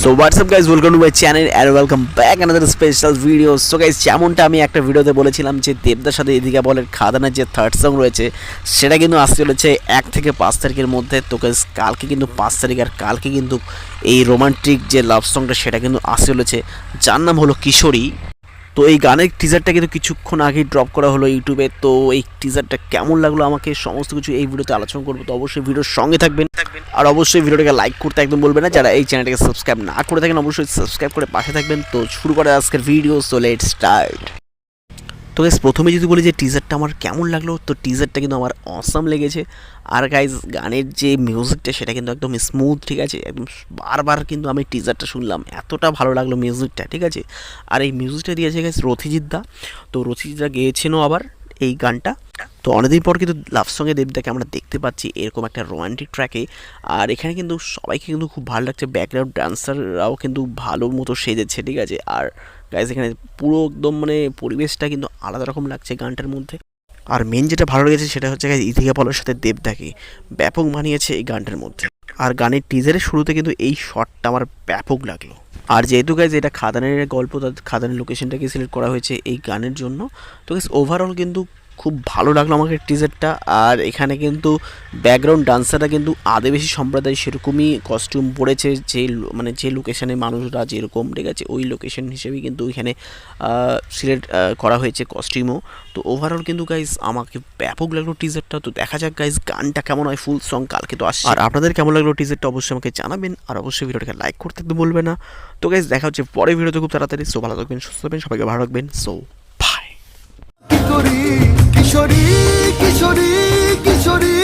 So WhatsApp guys, welcome to my channel and welcome back another special video. So guys, যেমনটা আমি একটা ভিডিওতে বলেছিলাম যে দেবদার সাথে ইদিকা বলের খাদানের যে থার্ড সং রয়েছে সেটা কিন্তু আসতে চলেছে 1 থেকে 5 তারিখের মধ্যে। তো গাইজ কালকে কিন্তু 5 তারিখ, আর কালকে কিন্তু এই রোমান্টিক যে লাভ সংটা সেটা কিন্তু আসতে চলেছে, যার নাম হলো কিশোরী। তো এই গানের টিজারটা কিন্তু কিছুক্ষণ আগেই ড্রপ করা হলো ইউটিউবে। তো এই টিজারটা কেমন লাগলো আমাকে সমস্ত কিছু এই ভিডিওতে আলোচনা করবো। তো অবশ্যই ভিডিওর সঙ্গে থাকবেন, আর অবশ্যই ভিডিওটাকে লাইক করতে একদম বলবেন না। যারা এই চ্যানেলটাকে সাবস্ক্রাইব না করে থাকেন অবশ্যই সাবস্ক্রাইব করে পাশে থাকবেন। তো শুরু করে আজকের ভিডিও। So let's start. তো গাইজ প্রথমে যদি বলি যে টিজারটা আমার কেমন লাগলো, তো টিজারটা কিন্তু আমার অসাম লেগেছে। আর গাইজ গানের যে মিউজিকটা সেটা কিন্তু একদম স্মুথ, ঠিক আছে, একদম বারবার কিন্তু আমি টিজারটা শুনলাম, এতটা ভালো লাগলো মিউজিকটা, ঠিক আছে। আর এই মিউজিকটা দিয়েছে গাইজ রথিজিৎ দা। তো রথিজিৎ দা গেয়েছেনও আবার এই গানটা। তো অনেকদিন পর কিন্তু লাভ সঙ্গে দেবদাকে আমরা দেখতে পাচ্ছি এরকম একটা রোমান্টিক ট্র্যাকে। আর এখানে কিন্তু সবাইকে কিন্তু খুব ভালো লাগছে, ব্যাকগ্রাউন্ড ডান্সাররাও কিন্তু ভালো মতো সেজেছে, ঠিক আছে। আর গাইজ এখানে পুরো একদম মানে পরিবেশটা কিন্তু আলাদা রকম লাগছে গানটার মধ্যে। আর মেন যেটা ভালো লেগেছে সেটা হচ্ছে গাইজ ইথিকা পলের সাথে দেবদাকে ব্যাপক মানিয়েছে এই গানটার মধ্যে। আর গানের টিজারের শুরুতে কিন্তু এই শটটা আমার ব্যাপক লাগলো। আর যেহেতু গাইজ এটা খাদানের গল্প, খাদানের লোকেশনটাকে সিলেক্ট করা হয়েছে এই গানের জন্য। তো গাইজ ওভারঅল কিন্তু খুব ভালো লাগলো আমাকে টিজারটা। আর এখানে কিন্তু ব্যাকগ্রাউন্ড ডান্সাররা কিন্তু আদিবাসী সম্প্রদায় সেরকমই কস্টিউম পরেছে, যে মানে যে লোকেশনে মানুষরা যেরকম, ঠিক আছে, ওই লোকেশন হিসেবেই কিন্তু এখানে সিলেক্ট করা হয়েছে কস্টিউমও। তো ওভারঅল কিন্তু গাইজ আমাকে ব্যাপক লাগলো টিজারটা। তো দেখা যাক গাইজ গানটা কেমন হয়, ফুল সং কালকে তো আসছে। আর আপনাদের কেমন লাগলো টিজারটা অবশ্যই আমাকে জানাবেন, আর অবশ্যই ভিডিওটাকে লাইক করতে তো বলবেন না। তো গাইজ দেখা হচ্ছে পরের ভিডিওতে খুব তাড়াতাড়ি। সো ভালো থাকবেন, সুস্থ থাকবেন, সবাইকে ভালো রাখবেন। So by. কিশোরী কিশোরী কিশোরী কিশোরী